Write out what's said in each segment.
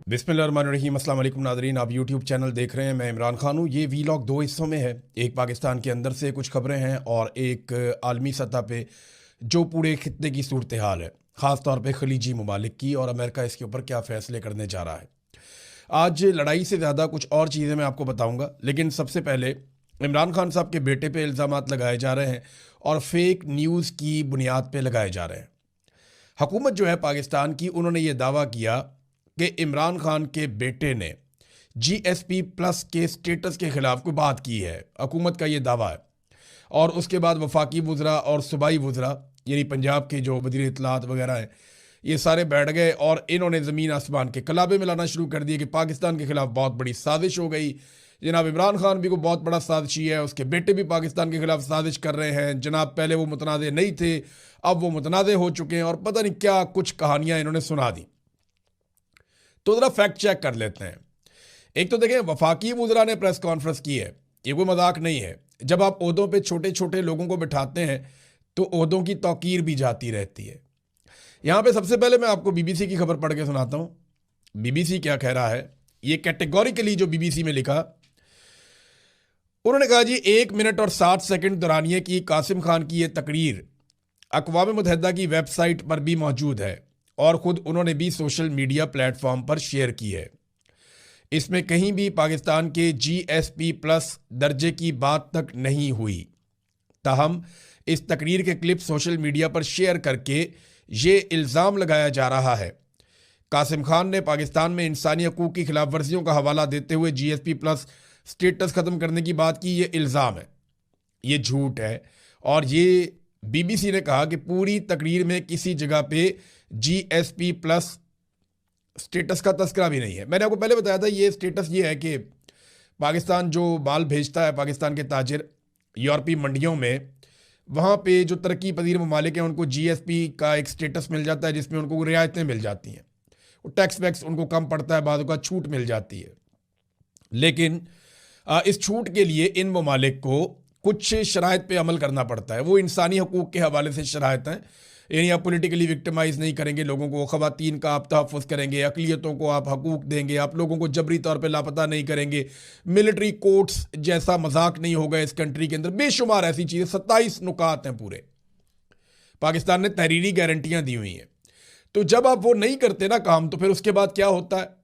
बिस्मिल्लाहिर्रहमानिर्रहीम। अस्सलाम वालेकुम नाज़रीन, आप यूट्यूब चैनल देख रहे हैं। मैं इमरान खान हूँ। ये वीलॉग दो हिस्सों में है। एक पाकिस्तान के अंदर से कुछ खबरें हैं और एक आलमी सतह पे जो पूरे खित्ते की सूरत हाल है, ख़ास तौर पे खलीजी ममालिक की, और अमेरिका इसके ऊपर क्या फ़ैसले करने जा रहा है। आज लड़ाई से ज़्यादा कुछ और चीज़ें मैं आपको बताऊँगा, लेकिन सबसे पहले इमरान खान साहब के बेटे पे इल्ज़ामात लगाए जा रहे हैं और फेक न्यूज़ की बुनियाद पे लगाए जा रहे हैं। हुकूमत जो है पाकिस्तान की, उन्होंने ये दावा किया कि इमरान खान के बेटे ने GSP प्लस के स्टेटस के खिलाफ कोई बात की है। हुकूमत का ये दावा है। और उसके बाद वफाकी वज़रा और सूबाई वज़रा, यानी पंजाब के जो वज़ीर इत्तलात वगैरह हैं, ये सारे बैठ गए और इन्होंने ज़मीन आसमान के कलाबे मिलाना शुरू कर दिए कि पाकिस्तान के खिलाफ बहुत बड़ी साजिश हो गई। जनाब इमरान खान भी को बहुत बड़ा साजिशी है, उसके बेटे भी पाकिस्तान के खिलाफ साजिश कर रहे हैं। जनाब पहले वो मुतनाज़े नहीं थे, अब वो मुतनाज़े हो चुके हैं, और पता नहीं क्या कुछ कहानियाँ इन्होंने सुना दी। तो ज़रा फैक्ट चेक कर लेते हैं। एक तो देखें, वफाकी वज़रा ने प्रेस कॉन्फ्रेंस की है, ये कोई मजाक नहीं है। जब आप ओहदों पे छोटे छोटे लोगों को बिठाते हैं तो ओहदों की तौकीर भी जाती रहती है। यहाँ पे सबसे पहले मैं आपको BBC की खबर पढ़ के सुनाता हूँ। BBC क्या कह रहा है, ये कैटेगोरिकली जो BBC में लिखा, उन्होंने कहा जी 1 मिनट और 60 सेकंड दौरानिए की कासिम खान की ये तकरीर अक़वाम मुत्तहिदा की वेबसाइट पर भी मौजूद है और ख़ुद उन्होंने भी सोशल मीडिया प्लेटफॉर्म पर शेयर की है। इसमें कहीं भी पाकिस्तान के GSP प्लस दर्जे की बात तक नहीं हुई। ताहम इस तकरीर के क्लिप सोशल मीडिया पर शेयर करके ये इल्ज़ाम लगाया जा रहा है। कासिम खान ने पाकिस्तान में इंसानी हकूक़ की खिलाफ वर्जियों का हवाला देते हुए GSP प्लस स्टेटस ख़त्म करने की बात की। ये इल्ज़ाम है, ये झूठ है। और ये BBC ने कहा कि पूरी तकरीर में किसी जगह पे GSP प्लस स्टेटस का तस्करा भी नहीं है। मैंने आपको पहले बताया था, ये स्टेटस ये है कि पाकिस्तान जो माल भेजता है, पाकिस्तान के ताजिर यूरोपीय मंडियों में, वहाँ पे जो तरक्की पजीर ममालिक हैं उनको GSP का एक स्टेटस मिल जाता है जिसमें उनको रियायतें मिल जाती हैं, वो टैक्स वैक्स उनको कम पड़ता है, बाद का छूट मिल जाती है। लेकिन इस छूट के लिए इन ममालिक को कुछ शराइत पे अमल करना पड़ता है। वो इंसानी हकूक़ के हवाले से शराइत हैं, यानी आप पॉलिटिकली विक्टिमाइज़ नहीं करेंगे लोगों को, ख़वातीन का आप तहफ़्फ़ुज़ करेंगे, अक़लियतों को आप हकूक़ देंगे, आप लोगों को जबरी तौर पे लापता नहीं करेंगे, मिलिट्री कोर्ट्स जैसा मजाक नहीं होगा इस कंट्री के अंदर। बेशुमार ऐसी चीज़ें, 27 नुकात हैं पूरे। पाकिस्तान ने तहरीरी गारंटियाँ दी हुई हैं। तो जब आप वो नहीं करते ना काम, तो फिर उसके बाद क्या होता है,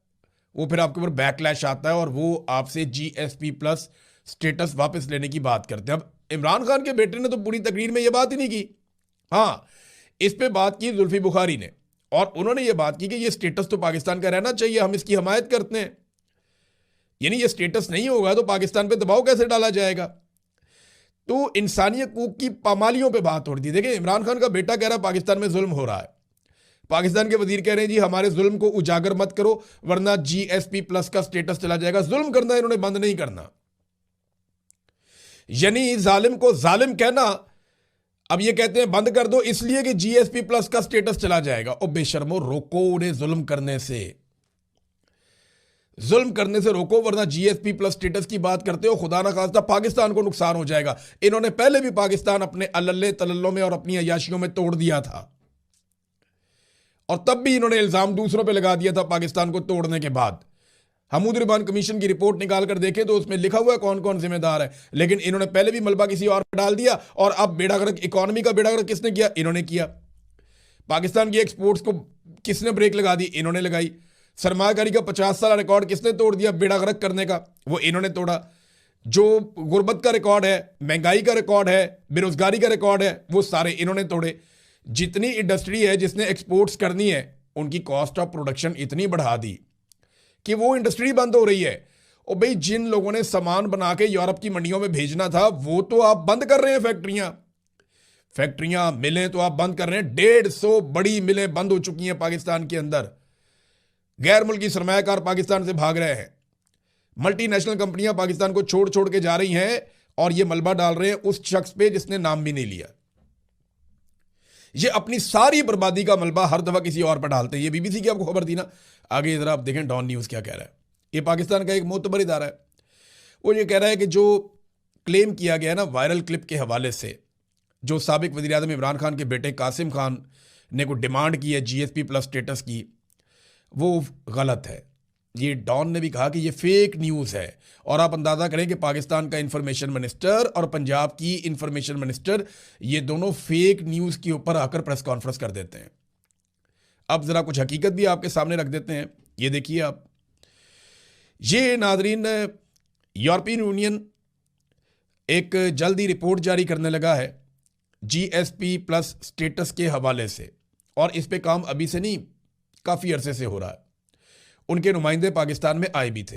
वो फिर आपके ऊपर बैकलैश आता है और वो आपसे GSP प्लस स्टेटस वापस लेने की बात करते हैं। अब इमरान खान के बेटे ने तो पूरी तकरीर में ये बात ही नहीं की। हाँ, इस पे बात की जुल्फी बुखारी ने, और उन्होंने ये बात की कि ये स्टेटस तो पाकिस्तान का रहना चाहिए, हम इसकी हमायत करते हैं। यानी ये स्टेटस नहीं होगा तो पाकिस्तान पे दबाव कैसे डाला जाएगा। तो इंसानी हकूक़ की पामालियों पे बात हो रही थी। देखिए, इमरान खान का बेटा कह रहा है पाकिस्तान में जुल्म हो रहा है, पाकिस्तान के वजीर कह रहे हैं जी हमारे जुल्म को उजागर मत करो वरना GSP प्लस का स्टेटस चला जाएगा। जुल्म करना इन्होंने बंद नहीं करना, यानी जालिम को जालिम कहना अब ये कहते हैं बंद कर दो इसलिए कि GSP प्लस का स्टेटस चला जाएगा। और बेशर्मो, रोको उन्हें जुल्म करने से, रोको, वरना GSP प्लस स्टेटस की बात करते हो, खुदा ना खास्ता पाकिस्तान को नुकसान हो जाएगा। इन्होंने पहले भी पाकिस्तान अपने अल्ले तल्लों में और अपनी अयाशियों में तोड़ दिया था, और तब भी इन्होंने इल्जाम दूसरों पे लगा दिया था पाकिस्तान को तोड़ने के बाद। हमूद रिबान कमीशन की रिपोर्ट निकाल कर देखें तो उसमें लिखा हुआ है कौन कौन जिम्मेदार है। लेकिन इन्होंने पहले भी मलबा किसी और पर डाल दिया, और अब बेड़ा गर्क, इकोनॉमी का बेड़ा गर्क किसने किया? इन्होंने किया। पाकिस्तान की एक्सपोर्ट्स को किसने ब्रेक लगा दी? इन्होंने लगाई। सरमायाकारी का 50 साल रिकॉर्ड किसने तोड़ दिया बेड़ा गर्क करने का? वो इन्होंने तोड़ा। जो गुर्बत का रिकॉर्ड है, महंगाई का रिकॉर्ड है, बेरोजगारी का रिकॉर्ड है, वो सारे इन्होंने तोड़े। जितनी इंडस्ट्री है जिसने एक्सपोर्ट्स करनी है, उनकी कॉस्ट ऑफ प्रोडक्शन इतनी बढ़ा दी कि वो इंडस्ट्री बंद हो रही है। और भाई, जिन लोगों ने सामान बना के यूरोप की मंडियों में भेजना था, वो तो आप बंद कर रहे हैं। फैक्ट्रियां मिलें तो आप बंद कर रहे हैं। 150 बड़ी मिलें बंद हो चुकी हैं पाकिस्तान के अंदर। गैर मुल्की सरमायाकार पाकिस्तान से भाग रहे हैं। मल्टीनेशनल कंपनियां पाकिस्तान को छोड़ छोड़ के जा रही हैं, और ये मलबा डाल रहे हैं उस शख्स पे जिसने नाम भी नहीं लिया। ये अपनी सारी बर्बादी का मलबा हर दफा किसी और पर डालते हैं। ये BBC की आपको खबर थी ना। आगे जरा आप देखें डॉन न्यूज़ क्या कह रहा है। ये पाकिस्तान का एक मोतबर इदारा है, वो ये कह रहा है कि जो क्लेम किया गया है ना वायरल क्लिप के हवाले से, जो साबिक वज़ीर आज़म इमरान खान के बेटे कासिम खान ने को डिमांड की है GSP प्लस स्टेटस की, वो गलत है। ये डॉन ने भी कहा कि ये फेक न्यूज़ है। और आप अंदाज़ा करें कि पाकिस्तान का इंफॉर्मेशन मिनिस्टर और पंजाब की इंफॉर्मेशन मिनिस्टर ये दोनों फेक न्यूज़ के ऊपर आकर प्रेस कॉन्फ्रेंस कर देते हैं। अब ज़रा कुछ हकीकत भी आपके सामने रख देते हैं। ये देखिए आप, ये नाजरीन, यूरोपियन यूनियन एक जल्दी रिपोर्ट जारी करने लगा है GSP प्लस स्टेटस के हवाले से, और इस पे काम अभी से नहीं, काफ़ी अरसे से हो रहा है। उनके नुमाइंदे पाकिस्तान में आए भी थे।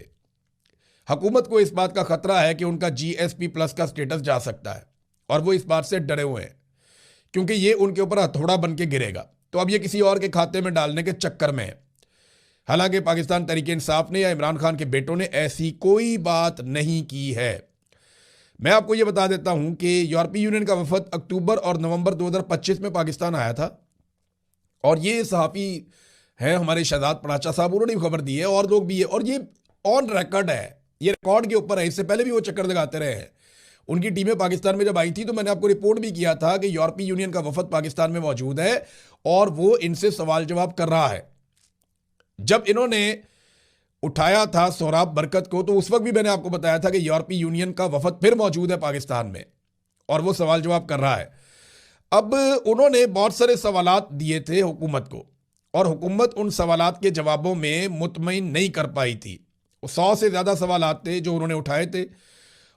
हुकूमत को इस बात का खतरा है कि उनका GSP प्लस का स्टेटस जा सकता है, और वो इस बात से डरे हुए हैं क्योंकि ये उनके ऊपर हथौड़ा बन के गिरेगा। तो अब ये किसी और के खाते में डालने के चक्कर में है। हालांकि पाकिस्तान तहरीक इंसाफ ने या इमरान खान के बेटों ने ऐसी कोई बात नहीं की है। मैं आपको ये बता देता हूं कि यूरोपीय यूनियन का वफद अक्टूबर और नवंबर 2025 में पाकिस्तान आया था, और ये सहाफ़ी हैं हमारे शहजाद पराचा साहब, उन्होंने भी खबर दी है, और लोग भी है, और ये ऑन रिकॉर्ड है, ये रिकॉर्ड के ऊपर है। इससे पहले भी वो चक्कर लगाते रहे हैं। उनकी टीमें पाकिस्तान में जब आई थी तो मैंने आपको रिपोर्ट भी किया था कि यूरोपीय यूनियन का वफद पाकिस्तान में मौजूद है और वो इनसे सवाल जवाब कर रहा है। जब इन्होंने उठाया था सोहराब बरकत को, तो उस वक्त भी मैंने आपको बताया था कि यूरोपीय यूनियन का वफद फिर मौजूद है पाकिस्तान में और वो सवाल जवाब कर रहा है। अब उन्होंने बहुत सारे सवालात दिए थे हुकूमत को, और हुकूमत उन सवालात के जवाबों में मुतमईन नहीं कर पाई थी। 100 से ज़्यादा सवालात थे जो उन्होंने उठाए थे,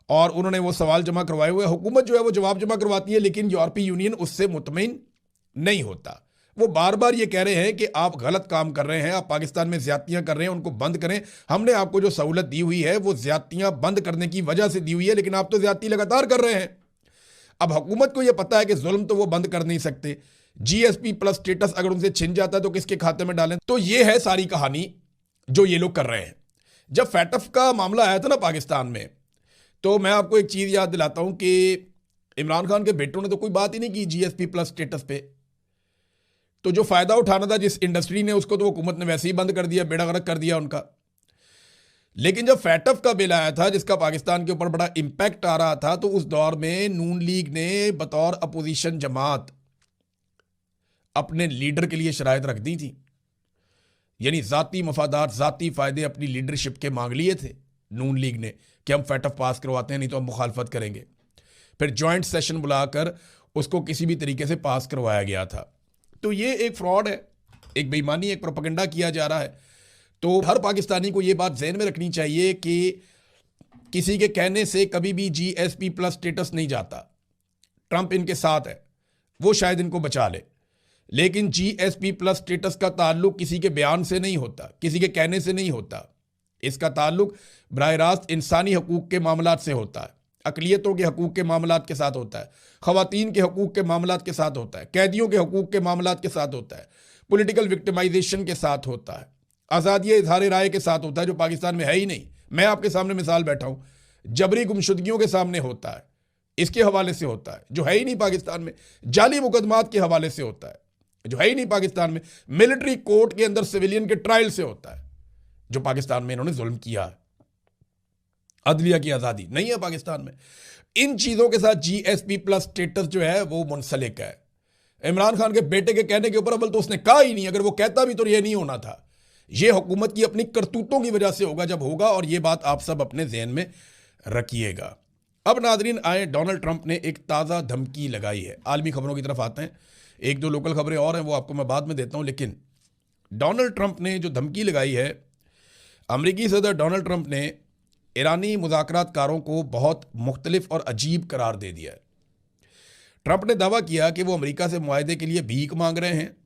और उन्होंने वो सवाल जमा करवाए हुए। हुकूमत जो है वो जवाब जमा करवाती है, लेकिन यूरोपीय यूनियन उससे मुतमईन नहीं होता। वो बार बार ये कह रहे हैं कि आप गलत काम कर रहे हैं, आप पाकिस्तान में ज्यादतियां कर रहे हैं, उनको बंद करें। हमने आपको जो सहूलत दी हुई है वो ज्यादतियां बंद करने की वजह से दी हुई है, लेकिन आप तो ज्यादती लगातार कर रहे हैं। अब हुकूमत को यह पता है कि जुल्म तो वो बंद कर नहीं सकते। GSP प्लस स्टेटस अगर उनसे छिन जाता है तो किसके खाते में डालें? तो ये है सारी कहानी जो ये लोग कर रहे हैं। जब फैटफ का मामला आया था ना पाकिस्तान में, तो मैं आपको एक चीज़ याद दिलाता हूं कि इमरान खान के बेटों ने तो कोई बात ही नहीं की GSP प्लस स्टेटस पे। तो जो फ़ायदा उठाना था जिस इंडस्ट्री ने, उसको तो हुकूमत ने वैसे ही बंद कर दिया, बेड़ा गर्क कर दिया उनका। लेकिन जब फैटफ का बिल आया था जिसका पाकिस्तान के ऊपर बड़ा इम्पैक्ट आ रहा था, तो उस दौर में नून लीग ने बतौर अपोजिशन जमात अपने लीडर के लिए शराइत रख दी थी, यानी ज़ाती मफादात, ज़ाती फ़ायदे अपनी लीडरशिप के मांग लिए थे नून लीग ने कि हम फैटफ पास करवाते हैं, नहीं तो हम मुखालफत करेंगे। फिर जॉइंट सेशन बुलाकर उसको किसी भी तरीके से पास करवाया गया था। तो ये एक फ्रॉड है, एक बेईमानी, एक प्रोपेगेंडा किया जा रहा है। तो हर पाकिस्तानी को ये बात ज़हन में रखनी चाहिए कि किसी के कहने से कभी भी GSP प्लस स्टेटस नहीं जाता। ट्रंप इनके साथ है, वो शायद इनको बचा ले, लेकिन GSP प्लस स्टेटस का ताल्लुक किसी के बयान से नहीं होता, किसी के कहने से नहीं होता। इसका ताल्लुक बराह रास्त इंसानी हकूक़ के मामलात से होता है, अक़लियतों के हकूक़ के मामलात के साथ होता है, ख़वातीन के हकूक़ के मामलात के साथ होता है, कैदियों के हकूक़ के मामलात के साथ होता है, पॉलिटिकल विक्टिमाइजेशन के साथ होता है, आज़ादी इज़हार राय के साथ होता है, जो पाकिस्तान में है ही नहीं। मैं आपके सामने मिसाल बैठा हूँ, जबरी गुमशुदगियों के सामने होता है, इसके हवाले से होता है, जो है ही नहीं पाकिस्तान में। जाली मुकदमात के हवाले से होता है, जो है ही नहीं पाकिस्तान में। मिलिट्री कोर्ट के अंदर सिविलियन के ट्रायल से होता है, जो पाकिस्तान में इन्होंने जुल्म किया है। अदलिया की आज़ादी नहीं है पाकिस्तान में। इन चीज़ों के साथ GSP प्लस स्टेटस जो है वो मुंसलिक है। इमरान खान के बेटे के कहने के ऊपर, अव्वल तो उसने कहा ही नहीं, अगर वो कहता भी तो ये नहीं होना था। ये हुकूमत की अपनी करतूतों की वजह से होगा जब होगा, और ये बात आप सब अपने ज़हन में रखिएगा। अब नाजरीन आए, डोनाल्ड ट्रंप ने एक ताज़ा धमकी लगाई है। आलमी खबरों की तरफ आते हैं, एक दो लोकल खबरें और हैं वो आपको मैं बाद में देता हूँ। लेकिन डोनाल्ड ट्रंप ने जो धमकी लगाई है, अमरीकी सदर डोनाल्ड ट्रंप ने ईरानी मुज़ाकरातकारों को बहुत मुख्तलिफ और अजीब करार दे दिया है। ट्रंप ने दावा किया कि वो अमेरिका से मुआहदे के लिए भीख मांग रहे हैं।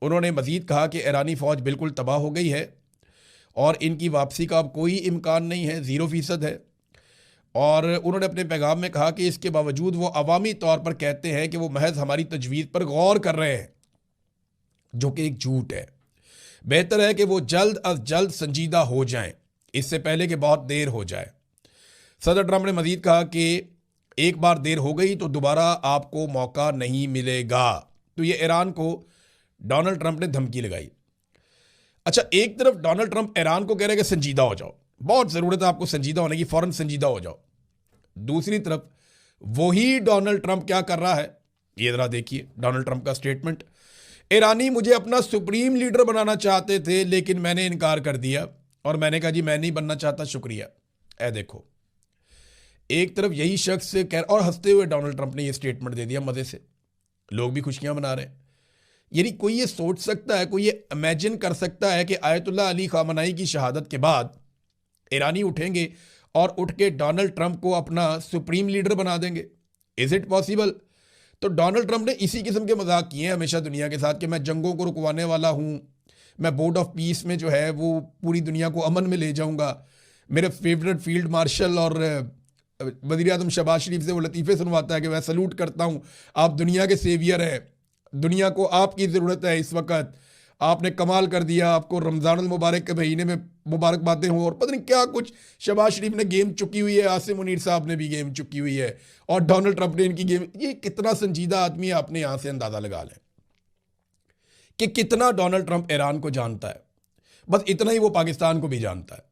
उन्होंने मज़ीद कहा कि ईरानी फ़ौज बिल्कुल तबाह हो गई है और इनकी वापसी का अब कोई इम्कान नहीं है, 0% है। और उन्होंने अपने पैगाम में कहा कि इसके बावजूद वो अवामी तौर पर कहते हैं कि वो महज हमारी तजवीज़ पर गौर कर रहे हैं, जो कि एक झूठ है। बेहतर है कि वो जल्द अज जल्द संजीदा हो जाएं, इससे पहले कि बहुत देर हो जाए। सदर ट्रंप ने मजीद कहा कि एक बार देर हो गई तो दोबारा आपको मौका नहीं मिलेगा। तो ये ईरान को डोनाल्ड ट्रंप ने धमकी लगाई। अच्छा, एक तरफ डोनाल्ड ट्रंप ईरान को कह रहे हैं कि संजीदा हो जाओ, बहुत ज़रूरत है आपको संजीदा होने की, फ़ौरन संजीदा हो जाओ। दूसरी तरफ वही डोनाल्ड ट्रंप क्या कर रहा है, ये ज़रा देखिए डोनाल्ड ट्रंप का स्टेटमेंट। ईरानी मुझे अपना सुप्रीम लीडर बनाना चाहते थे, लेकिन मैंने इनकार कर दिया और मैंने कहा जी मैं नहीं बनना चाहता, शुक्रिया। ए देखो, एक तरफ यही शख्स कह, और हंसते हुए डोनाल्ड ट्रंप ने ये स्टेटमेंट दे दिया मज़े से, लोग भी खुशियां मना रहे हैं। यानी कोई ये सोच सकता है, कोई ये इमेजिन कर सकता है कि आयतुल्लाह अली खामनाई की शहादत के बाद ईरानी उठेंगे और उठ के डोनाल्ड ट्रंप को अपना सुप्रीम लीडर बना देंगे? Is it possible? तो डोनाल्ड ट्रंप ने इसी किस्म के मजाक किए हैं हमेशा दुनिया के साथ कि मैं जंगों को रुकवाने वाला हूं, मैं बोर्ड ऑफ पीस में जो है वो पूरी दुनिया को अमन में ले जाऊंगा, मेरे फेवरेट फील्ड मार्शल और वज़ीर आज़म शहबाज शरीफ से वो लतीफ़े सुनवाता है कि मैं सलूट करता हूं, आप दुनिया के सेवियर हैं, दुनिया को आपकी ज़रूरत है इस वक्त, आपने कमाल कर दिया, आपको रमज़ान मुबारक के महीने में मुबारकबादें हों, और पता नहीं क्या कुछ शहबाज शरीफ ने गेम चुकी हुई है, आसिम मुनीर साहब ने भी गेम चुकी हुई है, और डोनाल्ड ट्रंप ने इनकी गेम। ये कितना संजीदा आदमी है, आपने यहां से अंदाज़ा लगा लें कि कितना डोनाल्ड ट्रंप ईरान को जानता है। बस इतना ही वो पाकिस्तान को भी जानता है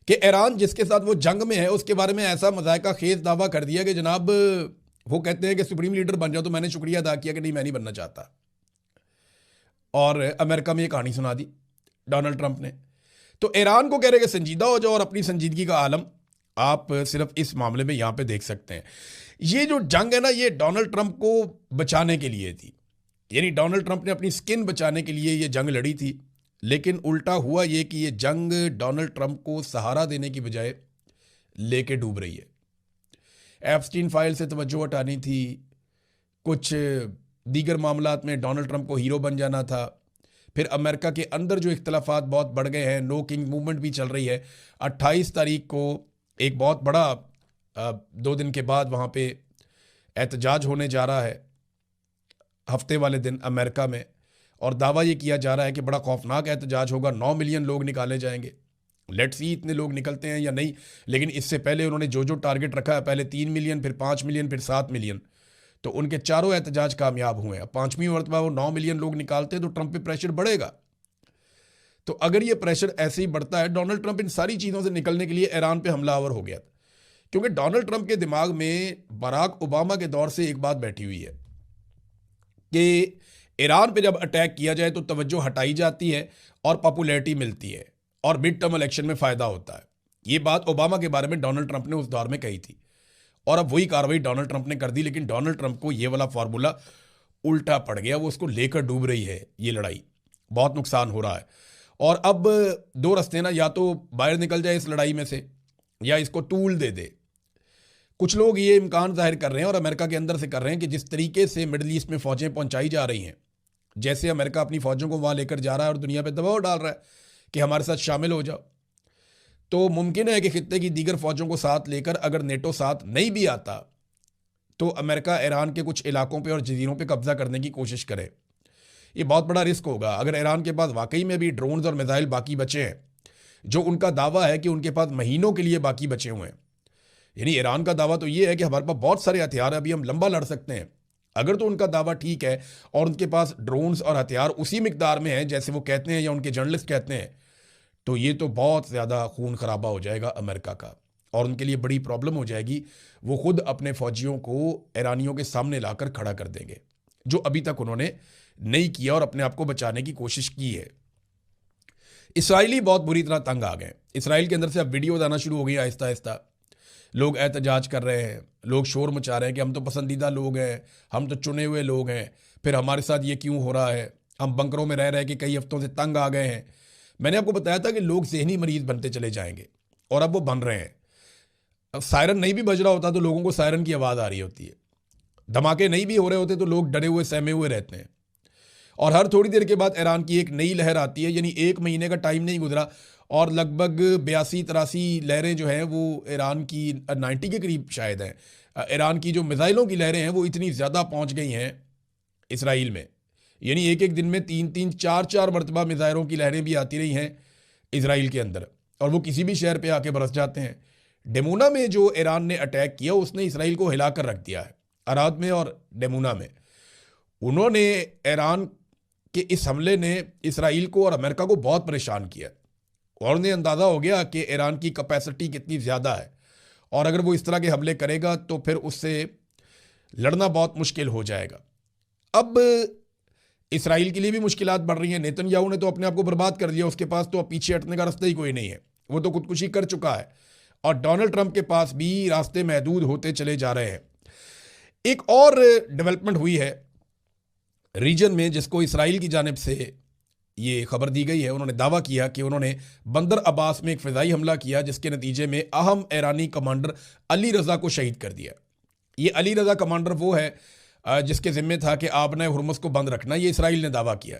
कि ईरान जिसके साथ वो जंग में है उसके बारे में ऐसा मज़ायका खेज दावा कर दिया कि जनाब वो कहते हैं कि सुप्रीम लीडर बन जाओ, तो मैंने शुक्रिया अदा किया कि नहीं, मैं नहीं बनना चाहता। और अमेरिका में ये कहानी सुना दी डोनाल्ड ट्रंप ने। तो ईरान को कह रहे कि संजीदा हो जाओ, और अपनी संजीदगी का आलम आप सिर्फ इस मामले में यहां पे देख सकते हैं। ये जो जंग है ना, ये डोनाल्ड ट्रंप को बचाने के लिए थी, यानी डोनाल्ड ट्रंप ने अपनी स्किन बचाने के लिए ये जंग लड़ी थी। लेकिन उल्टा हुआ ये कि ये जंग डोनाल्ड ट्रंप को सहारा देने की बजाय लेके डूब रही है। एप्स्टीन फाइल से तवज्जो हटानी थी, कुछ दीगर मामलात में डोनाल्ड ट्रंप को हीरो बन जाना था, फिर अमेरिका के अंदर जो इख्तलाफात बहुत बढ़ गए हैं, नो किंग मूवमेंट भी चल रही है। 28 तारीख को एक बहुत बड़ा 2 दिन के बाद वहाँ पे एहतजाज होने जा रहा है, हफ्ते वाले दिन अमेरिका में, और दावा ये किया जा रहा है कि बड़ा खौफनाक एहतजाज होगा, 9 मिलियन लोग निकाले जाएंगे। लेट्स सी इतने लोग निकलते हैं या नहीं, लेकिन इससे पहले उन्होंने जो जो टारगेट रखा है, पहले 3 मिलियन, फिर 5 मिलियन, फिर 7 मिलियन, तो उनके चारों एहतजाज कामयाब हुए हैं। 5वीं मरतबा वो 9 मिलियन लोग निकालते हैं तो ट्रंप पे प्रेशर बढ़ेगा। तो अगर ये प्रेशर ऐसे ही बढ़ता है, डोनाल्ड ट्रंप इन सारी चीज़ों से निकलने के लिए ईरान पे हमलावर हो गया था, क्योंकि डोनाल्ड ट्रंप के दिमाग में बराक ओबामा के दौर से एक बात बैठी हुई है कि ईरान पे जब अटैक किया जाए तो तवज्जो हटाई जाती है और पॉपुलैरिटी मिलती है और मिड टर्म इलेक्शन में फ़ायदा होता है। ये बात ओबामा के बारे में डोनाल्ड ट्रंप ने उस दौर में कही थी, और अब वही कार्रवाई डोनाल्ड ट्रंप ने कर दी। लेकिन डोनाल्ड ट्रंप को ये वाला फार्मूला उल्टा पड़ गया, वो उसको लेकर डूब रही है ये लड़ाई, बहुत नुकसान हो रहा है। और अब 2 रास्ते ना, या तो बाहर निकल जाए इस लड़ाई में से या इसको टूल दे दे। कुछ लोग ये इम्कान जाहिर कर रहे हैं और अमेरिका के अंदर से कर रहे हैं कि जिस तरीके से मिडल ईस्ट में फ़ौजें पहुंचाई जा रही हैं, जैसे अमेरिका अपनी फ़ौजों को वहाँ लेकर जा रहा है और दुनिया पर दबाव डाल रहा है कि हमारे साथ शामिल हो जाओ, तो मुमकिन है कि खित्ते की दीगर फ़ौजों को साथ लेकर अगर नेटो साथ नहीं भी आता तो अमेरिका ईरान के कुछ इलाकों पे और जजीरों पे कब्जा करने की कोशिश करे। ये बहुत बड़ा रिस्क होगा। अगर ईरान के पास वाकई में भी ड्रोन्स और मिसाइल बाकी बचे हैं, जो उनका दावा है कि उनके पास महीनों के लिए बाकी बचे हुए हैं, यानी ईरान का दावा तो ये है कि हमारे पास बहुत सारे हथियार हैं, अभी हम लंबा लड़ सकते हैं। अगर तो उनका दावा ठीक है और उनके पास ड्रोन्स और हथियार उसी मिकदार में हैं जैसे वो कहते हैं या उनके जर्नलिस्ट कहते हैं, तो ये तो बहुत ज़्यादा खून खराबा हो जाएगा अमेरिका का, और उनके लिए बड़ी प्रॉब्लम हो जाएगी। वो खुद अपने फौजियों को ईरानियों के सामने लाकर खड़ा कर देंगे, जो अभी तक उन्होंने नहीं किया और अपने आप को बचाने की कोशिश की है। इसराइली बहुत बुरी तरह तंग आ गए। इसराइल के अंदर से अब वीडियोज आना शुरू हो गई आहिस्ता आहिस्ता, लोग एहतजाज कर रहे हैं, लोग शोर मचा रहे हैं कि हम तो पसंदीदा लोग हैं, हम तो चुने हुए लोग हैं, फिर हमारे साथ ये क्यों हो रहा है, हम बंकरों में रह रहे कि कई हफ्तों से तंग आ गए हैं। मैंने आपको बताया था कि लोग ज़हनी मरीज बनते चले जाएंगे, और अब वो बन रहे हैं। अब सायरन नहीं भी बज रहा होता तो लोगों को सायरन की आवाज़ आ रही होती है, धमाके नहीं भी हो रहे होते तो लोग डरे हुए सहमे हुए रहते हैं, और हर थोड़ी देर के बाद ईरान की एक नई लहर आती है। यानी 1 महीने का टाइम नहीं गुजरा और लगभग 82-83 लहरें जो हैं वो ईरान की 90 के करीब शायद हैं। ईरान की जो मिसाइलों की लहरें हैं वो इतनी ज़्यादा पहुंच गई हैं इसराइल में, यानी एक एक दिन में 3-3, 4-4 मरतबा मिसाइलों की लहरें भी आती रही हैं इसराइल के अंदर, और वो किसी भी शहर पे आके बरस जाते हैं। डेमोना में जो ईरान ने अटैक किया उसने इसराइल को हिला कर रख दिया है, अराद में और डेमोना में। उन्होंने ईरान के इस हमले ने इसराइल को और अमेरिका को बहुत परेशान किया, और उन्हें अंदाज़ा हो गया कि ईरान की कैपेसिटी कितनी ज़्यादा है, और अगर वो इस तरह के हमले करेगा तो फिर उससे लड़ना बहुत मुश्किल हो जाएगा। अब इसराइल के लिए भी मुश्किलात बढ़ रही हैं। नेतन्याहू ने तो अपने आप को बर्बाद कर लिया, उसके पास तो अब पीछे हटने का रास्ता ही कोई नहीं है, वो तो खुदकुशी कर चुका है। और डोनाल्ड ट्रंप के पास भी रास्ते महदूद होते चले जा रहे हैं। एक और डेवलपमेंट हुई है रीजन में, जिसको इसराइल की जानिब से ये खबर दी गई है। उन्होंने दावा किया कि उन्होंने बंदर अब्बास में एक फ़िज़ाई हमला किया, जिसके नतीजे में अहम ईरानी कमांडर अली रज़ा को शहीद कर दिया। ये अली रज़ा कमांडर वो है जिसके ज़िम्मे था कि आबना हुर्मुज़ को बंद रखना, ये इसराइल ने दावा किया।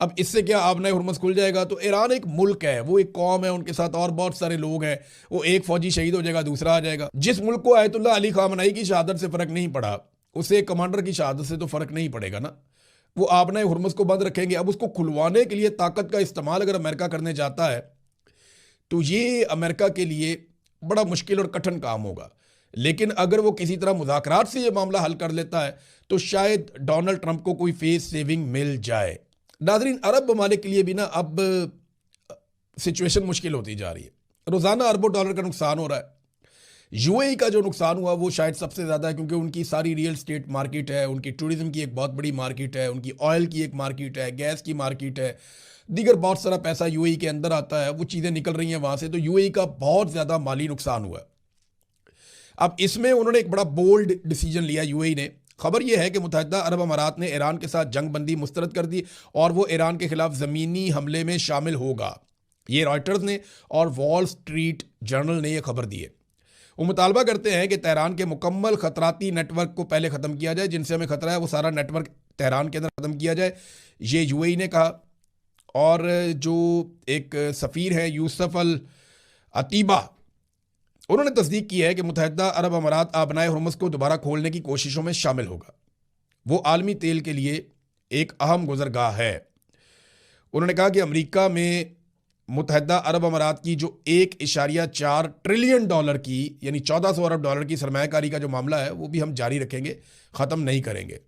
अब इससे क्या आबना हुर्मुज़ खुल जाएगा? तो ईरान एक मुल्क है, वो एक कौम है, उनके साथ और बहुत सारे लोग हैं। वो एक फ़ौजी शहीद हो जाएगा, दूसरा आ जाएगा। जिस मुल्क को आयतुल्लाह अली ख़ामनेई की शहादत से फ़र्क नहीं पड़ा, उसे एक कमांडर की शहादत से तो फ़र्क नहीं पड़ेगा ना। वो आबना हुर्मुज़ को बंद रखेंगे। अब उसको खुलवाने के लिए ताकत का इस्तेमाल अगर अमेरिका करने जाता है तो ये अमेरिका के लिए बड़ा मुश्किल और कठिन काम होगा। लेकिन अगर वो किसी तरह मुज़ाकरात से ये मामला हल कर लेता है तो शायद डोनाल्ड ट्रंप को कोई फेस सेविंग मिल जाए। नाज़रीन, अरब ममालिक के लिए भी ना अब सिचुएशन मुश्किल होती जा रही है। रोज़ाना अरबों डॉलर का नुकसान हो रहा है। यूएई का जो नुकसान हुआ वो शायद सबसे ज़्यादा है, क्योंकि उनकी सारी रियल स्टेट मार्केट है, उनकी टूरिज्म की एक बहुत बड़ी मार्केट है, उनकी ऑयल की एक मार्केट है, गैस की मार्केट है, दीगर बहुत सारा पैसा यूएई के अंदर आता है, वो चीज़ें निकल रही हैं वहाँ से। तो यूएई का बहुत ज़्यादा माली नुकसान हुआ। अब इसमें उन्होंने एक बड़ा बोल्ड डिसीजन लिया यूएई ने। खबर यह है कि मुत्तहिदा अरब अमारात ने ईरान के साथ जंग बंदी मुस्तरद कर दी और वो ईरान के खिलाफ ज़मीनी हमले में शामिल होगा। ये रॉयटर्स ने और वॉल स्ट्रीट जर्नल ने यह खबर दी है। वो मुतालबा करते हैं कि तेहरान के मुकम्मल खतराती नेटवर्क को पहले ख़त्म किया जाए, जिनसे हमें ख़तरा है वो सारा नेटवर्क तेहरान के अंदर ख़त्म किया जाए, ये यूएई ने कहा। और जो एक सफ़ीर है यूसुफ अल अतीबा, उन्होंने तस्दीक की है कि मुत्तहिदा अरब अमारात आबनाए हुर्मुज़ को दोबारा खोलने की कोशिशों में शामिल होगा। वो आलमी तेल के लिए एक अहम गुज़रगाह है। उन्होंने कहा कि अमेरिका में मुत्तहिदा अरब अमारात की जो 1.4 ट्रिलियन डॉलर की यानी 1400 अरब डॉलर की सरमायाकारी का जो मामला है वो भी हम जारी रखेंगे, ख़त्म नहीं करेंगे।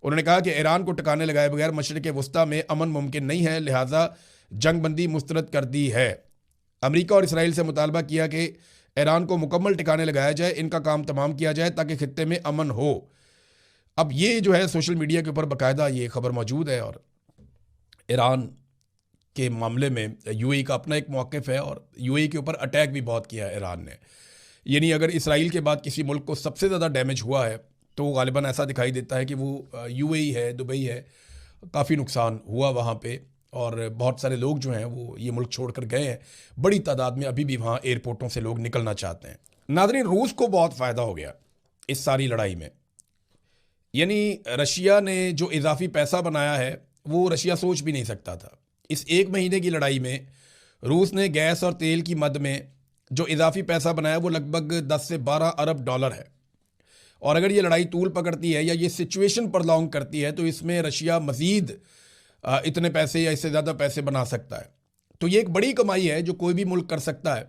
उन्होंने कहा कि ईरान को टिकाने लगाए बगैर मशरिक़ वस्ता में अमन मुमकिन नहीं है, लिहाजा जंग बंदी मुस्तरद कर दी है। अमेरिका और इसराइल से मुतालबा किया कि ईरान को मुकम्मल टिकाने लगाया जाए, इनका काम तमाम किया जाए ताकि खित्ते में अमन हो। अब ये जो है सोशल मीडिया के ऊपर बाकायदा ये खबर मौजूद है और ईरान के मामले में यूएई का अपना एक मौक़िफ़ है और यूएई के ऊपर अटैक भी बहुत किया है ईरान ने। यानी अगर इसराइल के बाद किसी मुल्क को सबसे ज़्यादा डैमेज हुआ है तो गालिबन ऐसा दिखाई देता है कि वो यूएई है, दुबई है। काफ़ी नुकसान हुआ वहाँ पे और बहुत सारे लोग जो हैं वो ये मुल्क छोड़ कर गए हैं। बड़ी तादाद में अभी भी वहाँ एयरपोर्टों से लोग निकलना चाहते हैं। नाज़रीन, रूस को बहुत फ़ायदा हो गया इस सारी लड़ाई में। यानी रशिया ने जो इजाफी पैसा बनाया है वो रशिया सोच भी नहीं सकता था। इस एक महीने की लड़ाई में रूस ने गैस और तेल की मद में जो इजाफी पैसा बनाया वो लगभग 10 से 12 अरब डॉलर है। और अगर ये लड़ाई तूल पकड़ती है या ये सिचुएशन प्रलॉन्ग करती है तो इसमें रशिया मज़ीद इतने पैसे या इससे ज़्यादा पैसे बना सकता है। तो ये एक बड़ी कमाई है जो कोई भी मुल्क कर सकता है।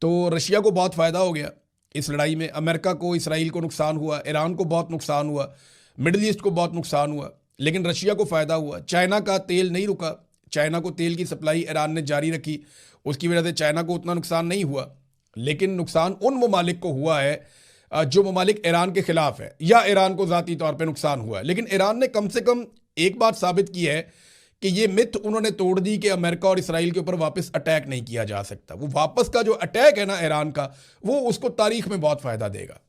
तो रशिया को बहुत फ़ायदा हो गया इस लड़ाई में। अमेरिका को, इसराइल को नुकसान हुआ, ईरान को बहुत नुकसान हुआ, मिडल ईस्ट को बहुत नुकसान हुआ, लेकिन रशिया को फ़ायदा हुआ। चाइना का तेल नहीं रुका, चाइना को तेल की सप्लाई ईरान ने जारी रखी, उसकी वजह से चाइना को उतना नुकसान नहीं हुआ। लेकिन नुकसान उन ममालिक को हुआ है जो ममालिक ईरान के ख़िलाफ़ है या ईरान को ज़ाती तौर पे नुकसान हुआ है। लेकिन ईरान ने कम से कम एक बात साबित की है कि ये मिथ उन्होंने तोड़ दी कि अमेरिका और इसराइल के ऊपर वापस अटैक नहीं किया जा सकता। वो वापस का जो अटैक है ना ईरान का, वो उसको तारीख में बहुत फ़ायदा देगा।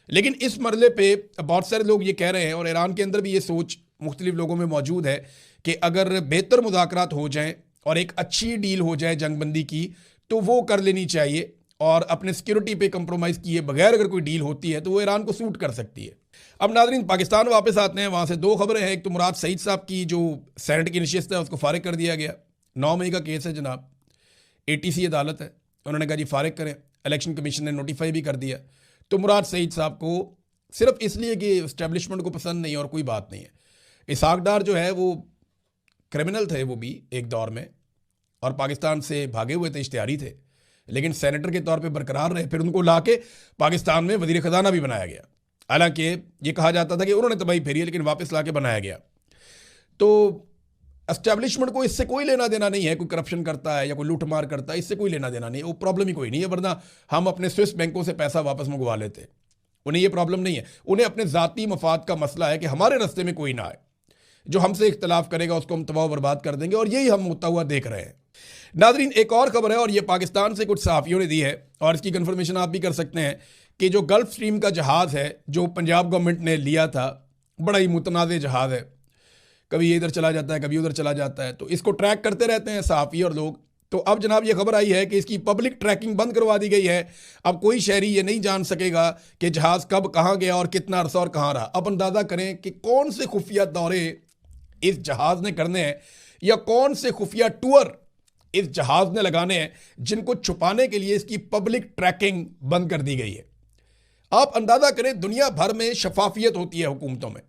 लेकिन इस मरले पे बहुत सारे लोग ये कह रहे हैं और ईरान के अंदर भी ये सोच मुख्तलिफ लोगों में मौजूद है कि अगर बेहतर मुज़ाकरात हो जाएं और एक अच्छी डील हो जाए जंगबंदी की तो वो कर लेनी चाहिए, और अपने सिक्योरिटी पे कंप्रोमाइज़ किए बगैर अगर कोई डील होती है तो वो ईरान को सूट कर सकती है। अब नाज़रीन, पाकिस्तान वापस आते हैं। वहाँ से दो खबरें हैं। एक तो मुराद सईद साहब की जो सेनेट की नशिस्त है उसको फ़ारिग कर दिया गया। 9 मई का केस है जनाब, ATC अदालत है, उन्होंने कहा जी फ़ारिग करें। इलेक्शन कमीशन ने नोटिफाई भी कर दिया। तो मुराद सईद साहब को सिर्फ इसलिए कि इस्टेब्लिशमेंट को पसंद नहीं और कोई बात नहीं है। इसहाक डार जो है वो क्रिमिनल थे, वो भी एक दौर में, और पाकिस्तान से भागे हुए थे, इश्तिहारी थे, लेकिन सेनेटर के तौर पे बरकरार रहे। फिर उनको लाके पाकिस्तान में वज़ीर ख़जाना भी बनाया गया। हालांकि ये कहा जाता था कि उन्होंने तबाही फेरी है, लेकिन वापस लाके बनाया गया। तो एस्टेब्लिशमेंट को इससे कोई लेना देना नहीं है, कोई करप्शन करता है या कोई लूटमार करता है, इससे कोई लेना देना नहीं है, वो प्रॉब्लम ही कोई नहीं है। वरना हम अपने स्विस बैंकों से पैसा वापस मंगवा लेते। उन्हें ये प्रॉब्लम नहीं है। उन्हें अपने ज़ाती मफाद का मसला है कि हमारे रास्ते में कोई ना आए, जो हमसे इख्तलाफ करेगा उसको हम तबाह बर्बाद कर देंगे, और यही हम होता हुआ देख रहे हैं। नाज़रीन, एक और खबर है और ये पाकिस्तान से कुछ सहाफ़ियों ने दी है, और इसकी कंफर्मेशन आप भी कर सकते हैं कि जो गल्फ स्ट्रीम का जहाज़ है जो पंजाब गवर्नमेंट ने लिया था, बड़ा ही मुतनाज़ जहाज़ है, कभी ये इधर चला जाता है कभी उधर चला जाता है, तो इसको ट्रैक करते रहते हैं सहाफ़ी और लोग। तो अब जनाब ये खबर आई है कि इसकी पब्लिक ट्रैकिंग बंद करवा दी गई है। अब कोई शहरी ये नहीं जान सकेगा कि जहाज़ कब कहाँ गया और कितना अरसा और कहाँ रहा। अब अंदाज़ा करें कि कौन से खुफिया दौरे इस जहाज़ ने करने हैं, या कौन से खुफिया टूर इस जहाज़ ने लगाने हैं, जिनको छुपाने के लिए इसकी पब्लिक ट्रैकिंग बंद कर दी गई है। आप अंदाज़ा करें, दुनिया भर में शफाफियत होती है हुकूमतों में।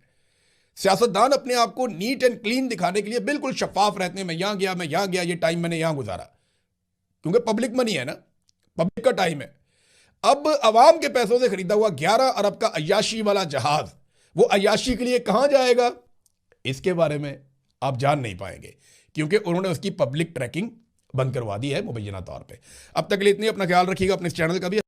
सियासतदान अपने आप को नीट एंड क्लीन दिखाने के लिए बिल्कुल शफाफ रहते हैं, मैं यहाँ गया, ये टाइम मैंने यहाँ गुजारा, क्योंकि पब्लिक मनी है ना, पब्लिक का टाइम है। अब अवाम के पैसों से खरीदा हुआ 11 अरब का अय्याशी वाला जहाज, वो अय्याशी के लिए कहाँ जाएगा, इसके बारे में आप जान नहीं पाएंगे, क्योंकि उन्होंने उसकी पब्लिक ट्रैकिंग बंद करवा दी है मुबैना तौर पे। अब तक के लिए इतनी, अपना ख्याल रखिएगा, अपने इस चैनल का भी